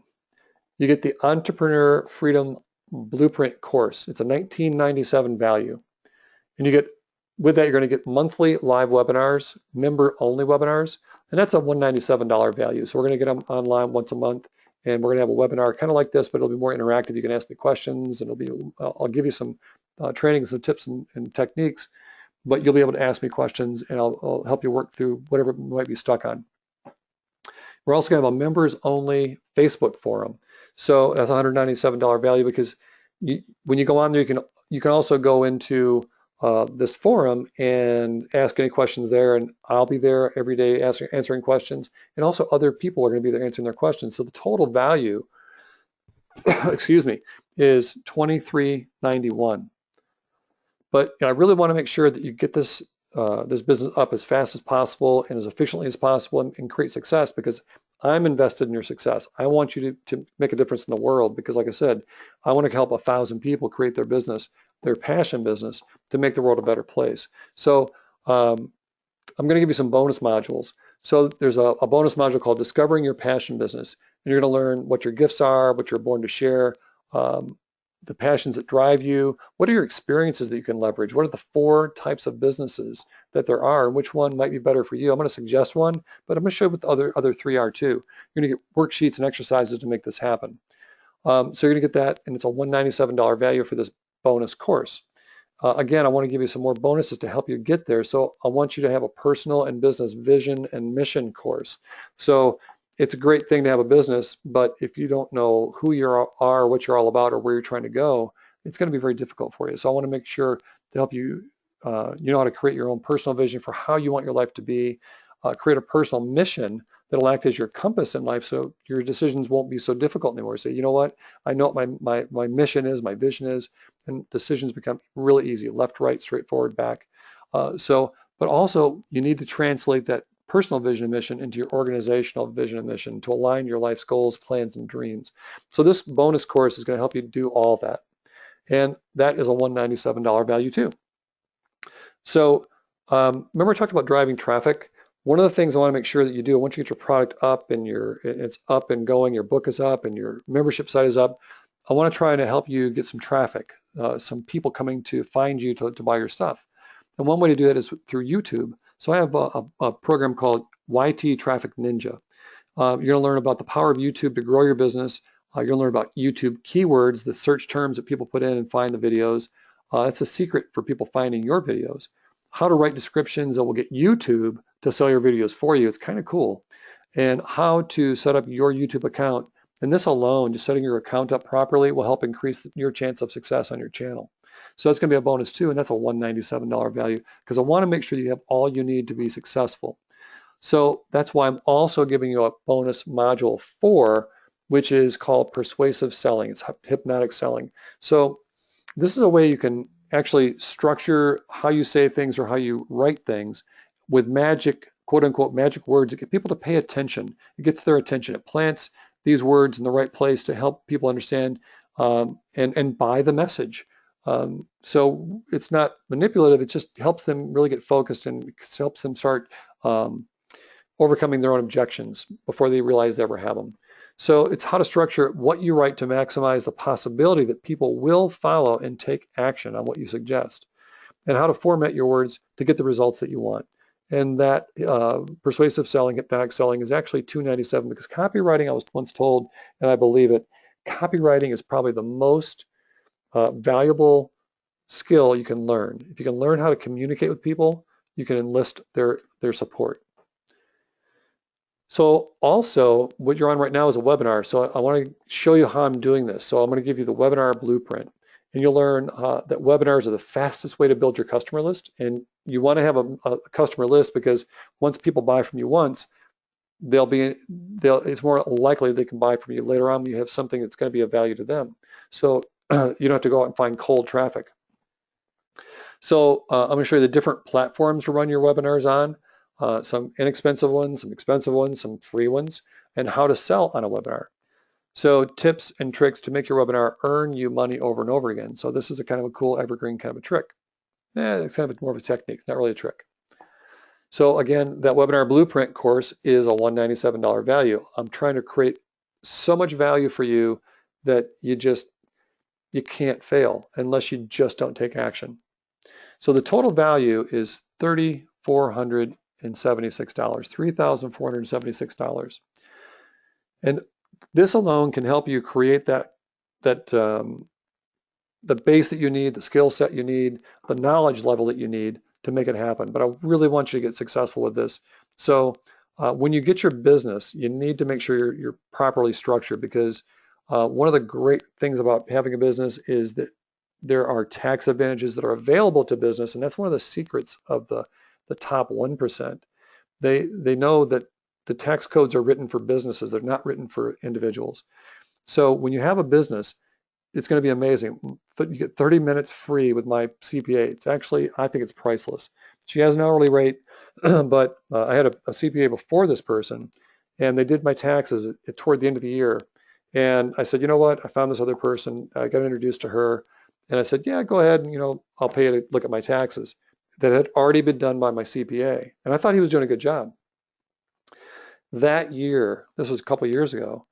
the Entrepreneur Freedom Blueprint course. It's a $19.97 value. And with that, you're going to get monthly live webinars, member-only webinars, and that's a $197 value. So we're going to get them online once a month, and we're going to have a webinar kind of like this, but it'll be more interactive. You can ask me questions, and I'll give you some training, some tips and techniques, but you'll be able to ask me questions, and I'll help you work through whatever you might be stuck on. We're also going to have a members-only Facebook forum. So that's $197 value, because when you go on there, you can also go into this forum and ask any questions there, and I'll be there every day answering questions, and also other people are going to be there answering their questions. So the total value, excuse me, is $23.91. But I really want to make sure that you get this business up as fast as possible and as efficiently as possible and create success, because I'm invested in your success. I want you to make a difference in the world, because like I said, I want to help 1,000 people create their business, their passion business, to make the world a better place. So I'm going to give you some bonus modules. So there's a bonus module called Discovering Your Passion Business. And you're going to learn what your gifts are, what you're born to share, the passions that drive you. What are your experiences that you can leverage? What are the 4 types of businesses that there are, and which one might be better for you? I'm going to suggest one, but I'm going to show you what the other 3 are too. You're going to get worksheets and exercises to make this happen. So you're going to get that, and it's a $197 value for this bonus course. Again, I want to give you some more bonuses to help you get there. So I want you to have a personal and business vision and mission course. So it's a great thing to have a business, but if you don't know who you are, what you're all about, or where you're trying to go, it's going to be very difficult for you. So I want to make sure to help you, you know how to create your own personal vision for how you want your life to be, create a personal mission that'll act as your compass in life, so your decisions won't be so difficult anymore. Say, you know what, I know what my mission is, my vision is, and decisions become really easy, left, right, straightforward, back. But also you need to translate that personal vision and mission into your organizational vision and mission to align your life's goals, plans, and dreams. So this bonus course is going to help you do all that. And that is a $197 value too. So remember I talked about driving traffic? One of the things I want to make sure that you do, once you get your product up and it's up and going, your book is up and your membership site is up, I want to try to help you get some traffic, some people coming to find you to buy your stuff. And one way to do that is through YouTube. So I have a program called YT Traffic Ninja. You're going to learn about the power of YouTube to grow your business. You're going to learn about YouTube keywords, the search terms that people put in and find the videos. That's a secret for people finding your videos. How to write descriptions that will get YouTube to sell your videos for you. It's kind of cool. And how to set up your YouTube account. And this alone, just setting your account up properly, will help increase your chance of success on your channel. So that's going to be a bonus too, and that's a $197 value, because I want to make sure you have all you need to be successful. So that's why I'm also giving you a bonus module 4, which is called Persuasive Selling. It's hypnotic selling. So this is a way you can actually structure how you say things or how you write things with magic, quote unquote, magic words that get people to pay attention. It gets their attention. It plants these words in the right place to help people understand and buy the message. So it's not manipulative, it just helps them really get focused and helps them start overcoming their own objections before they realize they ever have them. So it's how to structure what you write to maximize the possibility that people will follow and take action on what you suggest, and how to format your words to get the results that you want. And that persuasive selling, hypnotic selling is actually $297, because copywriting, I was once told, and I believe it, copywriting is probably the most valuable skill you can learn. If you can learn how to communicate with people, you can enlist their support. So also, what you're on right now is a webinar. So I want to show you how I'm doing this. So I'm going to give you the webinar blueprint, and you'll learn that webinars are the fastest way to build your customer list. And you want to have a customer list because once people buy from you once, it's more likely they can buy from you later on when you have something that's going to be of value to them. So you don't have to go out and find cold traffic. So I'm going to show you the different platforms to run your webinars on. Some inexpensive ones, some expensive ones, some free ones, and how to sell on a webinar. So tips and tricks to make your webinar earn you money over and over again. So this is a kind of a cool evergreen kind of a trick. It's kind of more of a technique, it's not really a trick. So again, that webinar blueprint course is a $197 value. I'm trying to create so much value for you that you can't fail unless you just don't take action. So the total value is $3,476, $3,476. And this alone can help you create the base that you need, the skill set you need, the knowledge level that you need to make it happen. But I really want you to get successful with this. So when you get your business, you need to make sure you're properly structured, because one of the great things about having a business is that there are tax advantages that are available to business, and that's one of the secrets of the top 1%. They know that the tax codes are written for businesses, they're not written for individuals. So when you have a business, it's going to be amazing. You get 30 minutes free with my CPA. It's actually, I think it's priceless. She has an hourly rate, but I had a CPA before this person, and they did my taxes toward the end of the year. And I said, you know what? I found this other person. I got introduced to her, and I said, yeah, go ahead, and I'll pay you to look at my taxes. That had already been done by my CPA, and I thought he was doing a good job. That year, this was a couple of years ago,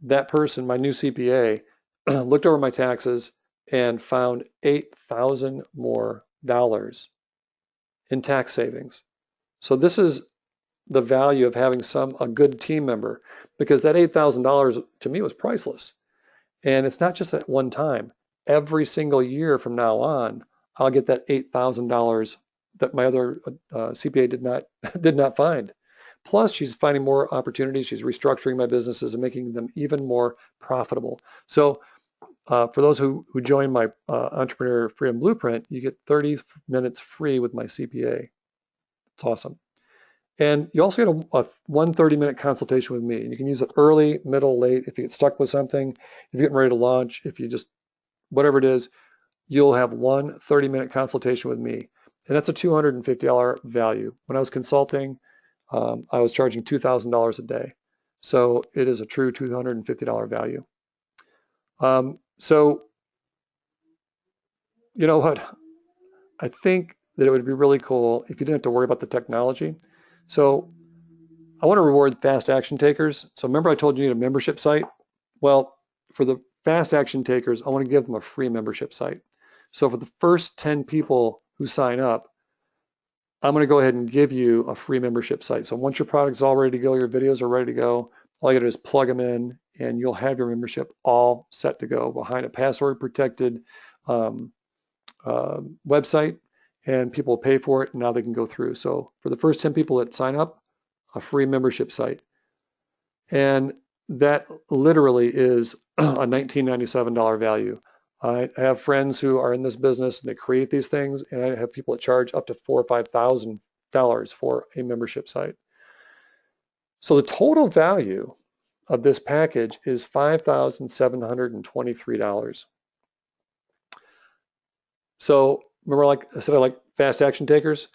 that person, my new CPA, looked over my taxes and found $8,000 more in tax savings. So this is the value of having a good team member, because that $8,000 to me was priceless. And it's not just at one time. Every single year from now on, I'll get that $8,000 that my other CPA did not find. Plus, she's finding more opportunities. She's restructuring my businesses and making them even more profitable. So for those who join my Entrepreneur Freedom Blueprint, you get 30 minutes free with my CPA. It's awesome. And you also get a 30-minute consultation with me. And you can use it early, middle, late. If you get stuck with something, if you're getting ready to launch, if you just, whatever it is, you'll have one 30-minute consultation with me. And that's a $250 value. When I was consulting, I was charging $2,000 a day. So it is a true $250 value. So, you know what? I think that it would be really cool if you didn't have to worry about the technology. So I want to reward fast action takers. So remember I told you you need a membership site? Well, for the fast action takers, I want to give them a free membership site. So for the first 10 people who sign up, I'm going to go ahead and give you a free membership site. So once your product's all ready to go, your videos are ready to go, all you got to do is plug them in, and you'll have your membership all set to go behind a password protected website, and people will pay for it, and now they can go through. So for the first 10 people that sign up, a free membership site. And that literally is a $1997 value. I have friends who are in this business and they create these things, and I have people that charge up to $4,000 or $5,000 for a membership site. So the total value of this package is $5,723. So remember, like I said, I like fast action takers.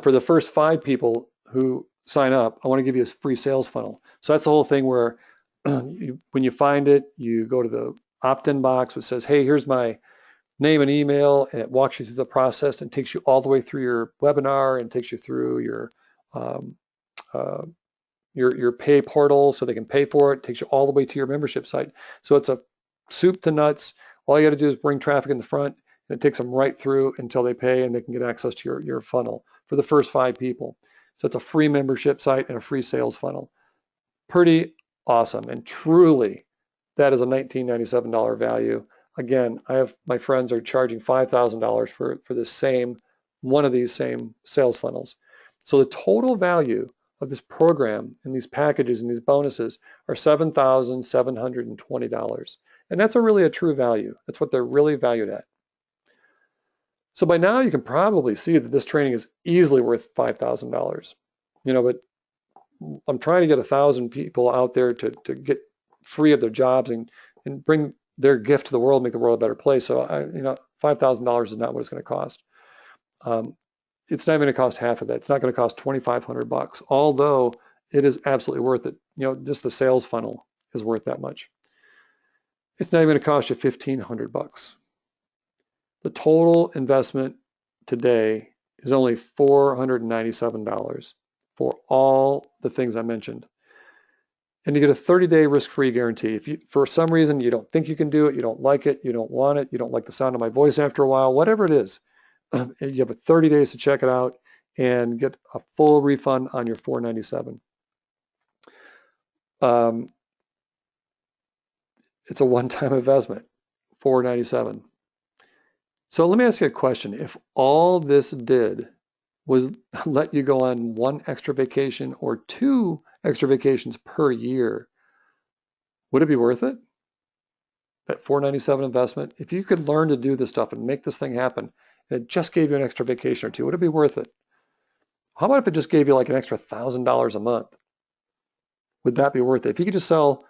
For the first 5 people who sign up, I want to give you a free sales funnel. So that's the whole thing where when you find it, you go to the opt-in box which says, hey, here's my name and email, and it walks you through the process and takes you all the way through your webinar and takes you through your pay portal so they can pay for it, takes you all the way to your membership site. So it's a soup to nuts. All you got to do is bring traffic in the front, and it takes them right through until they pay and they can get access to your funnel for the first 5 people. So it's a free membership site and a free sales funnel. Pretty awesome. And truly, that is a $1997 value. Again, I have my friends are charging $5,000 for this same one of these same sales funnels. So the total value of this program and these packages and these bonuses are $7,720. And that's really a true value. That's what they're really valued at. So by now you can probably see that this training is easily worth $5,000. But I'm trying to get 1,000 people out there to get free of their jobs and bring their gift to the world, make the world a better place. So $5,000 is not what it's going to cost. It's not even going to cost half of that. It's not going to cost $2,500, although it is absolutely worth it. Just the sales funnel is worth that much. It's not even going to cost you $1,500. The total investment today is only $497 for all the things I mentioned. And you get a 30-day risk-free guarantee. If you, for some reason, you don't think you can do it, you don't like it, you don't want it, you don't like the sound of my voice after a while, whatever it is, you have 30 days to check it out and get a full refund on your $497. It's a one-time investment, $497. So let me ask you a question. If all this did was let you go on one extra vacation or 2 extra vacations per year, would it be worth it? That $497 investment, if you could learn to do this stuff and make this thing happen, and it just gave you an extra vacation or 2, would it be worth it? How about if it just gave you like an extra $1,000 a month? Would that be worth it? If you could just sell,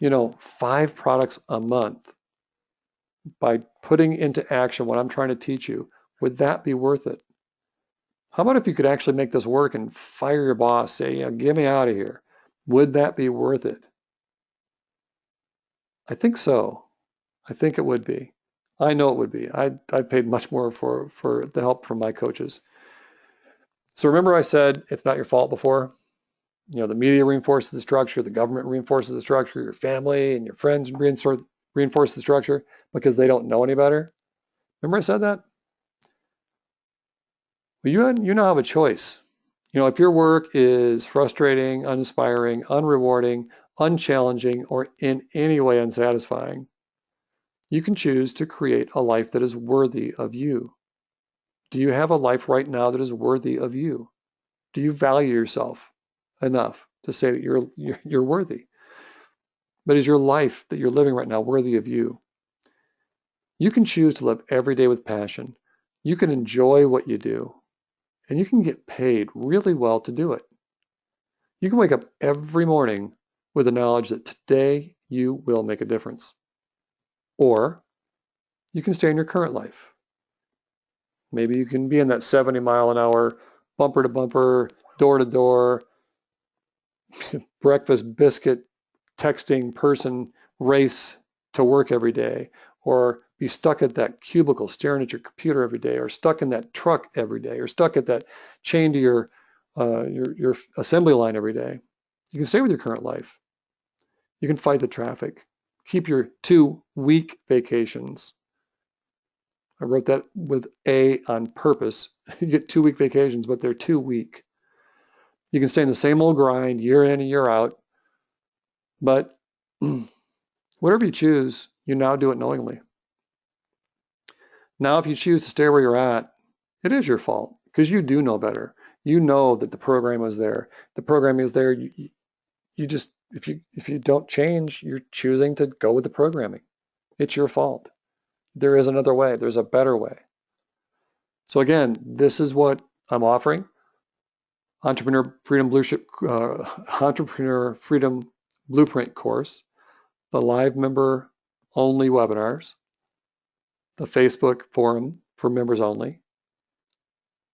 5 products a month by putting into action what I'm trying to teach you, would that be worth it? How about if you could actually make this work and fire your boss, say, get me out of here? Would that be worth it? I think so. I think it would be. I know it would be. I paid much more for the help from my coaches. So remember I said it's not your fault before? The media reinforces the structure, the government reinforces the structure, your family and your friends reinforce the structure because they don't know any better. Remember I said that? Well, you now have a choice. If your work is frustrating, uninspiring, unrewarding, unchallenging, or in any way unsatisfying, you can choose to create a life that is worthy of you. Do you have a life right now that is worthy of you? Do you value yourself enough to say that you're worthy? But is your life that you're living right now worthy of you? You can choose to live every day with passion. You can enjoy what you do, and you can get paid really well to do it. You can wake up every morning with the knowledge that today you will make a difference. Or you can stay in your current life. Maybe you can be in that 70-mile-an-hour, bumper to bumper, door to door, breakfast biscuit texting person race to work every day, or be stuck at that cubicle staring at your computer every day, or stuck in that truck every day, or stuck at that chain to your assembly line every day. You can stay with your current life. You can fight the traffic. Keep your 2-week vacations. I wrote that with A on purpose. You get 2-week vacations, but they're 2-week. You can stay in the same old grind year in and year out, but whatever you choose, you now do it knowingly. Now, if you choose to stay where you're at, it is your fault because you do know better. You know that the program is there. The program is there. You just, if you don't change, you're choosing to go with the programming. It's your fault. There is another way. There's a better way. So again, this is what I'm offering. Entrepreneur Freedom Blueprint course, the live member only webinars, the Facebook forum for members only,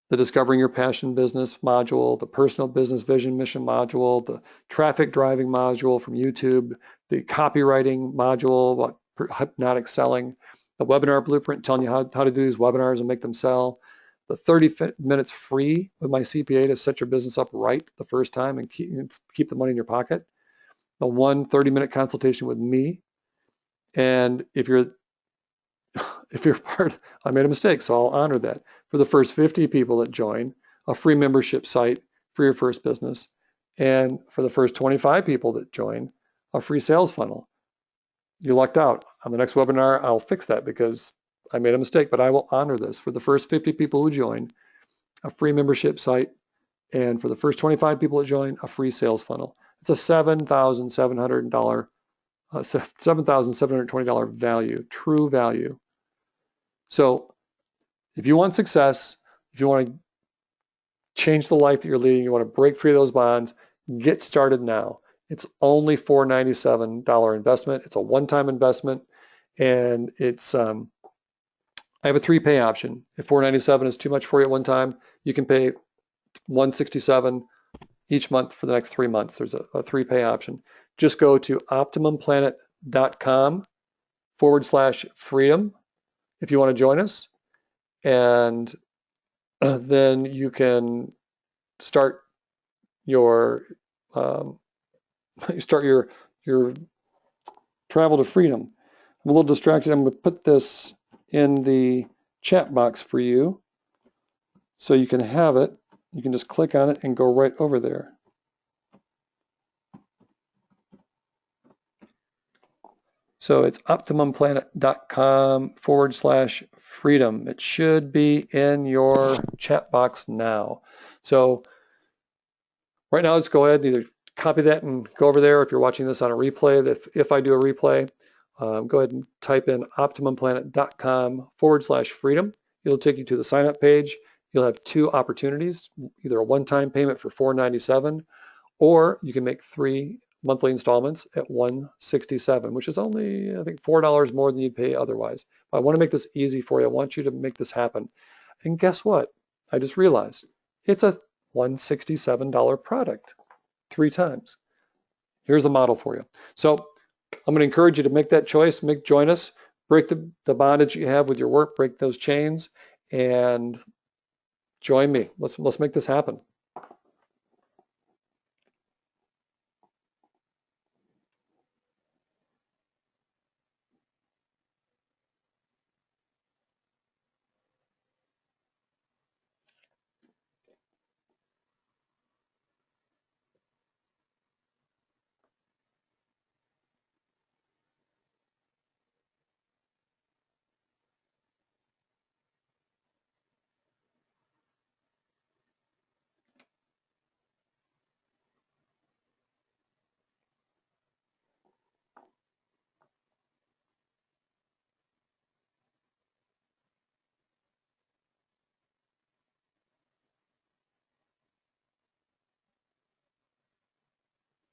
the Discovering Your Passion Business module, the Personal Business Vision Mission module, the Traffic Driving module from YouTube, the Copywriting module about hypnotic selling, the Webinar Blueprint telling you how to do these webinars and make them sell, the 30 minutes free with my CPA to set your business up right the first time and keep the money in your pocket, the 1 30-minute consultation with me, and if you're part, I made a mistake, so I'll honor that. For the first 50 people that join, a free membership site for your first business. And for the first 25 people that join, a free sales funnel. You lucked out. On the next webinar, I'll fix that because I made a mistake, but I will honor this. For the first 50 people who join, a free membership site, and for the first 25 people that join, a free sales funnel. It's a $7,720 value, true value. So if you want success, if you want to change the life that you're leading, you want to break free of those bonds, get started now. It's only $497 investment. It's a one-time investment, and it's I have a 3-pay option. If $497 is too much for you at one time, you can pay $167 each month for the next 3 months. There's a 3-pay option. Just go to optimumplanet.com/freedom if you want to join us, and then you can start your your travel to freedom. I'm a little distracted. I'm going to put this in the chat box for you so you can have it. You can just click on it and go right over there. So it's optimumplanet.com/freedom. It should be in your chat box now. So right now, let's go ahead and either copy that and go over there. If you're watching this on a replay, if I do a replay, go ahead and type in optimumplanet.com/freedom. It'll take you to the sign up page. You'll have 2 opportunities, either a one-time payment for $497, or you can make 3 monthly installments at $167, which is only, I think, $4 more than you'd pay otherwise. But I want to make this easy for you. I want you to make this happen. And guess what? I just realized it's a $167 product 3 times. Here's a model for you. So I'm going to encourage you to make that choice, join us, break the bondage you have with your work, break those chains, and join me. Let's make this happen.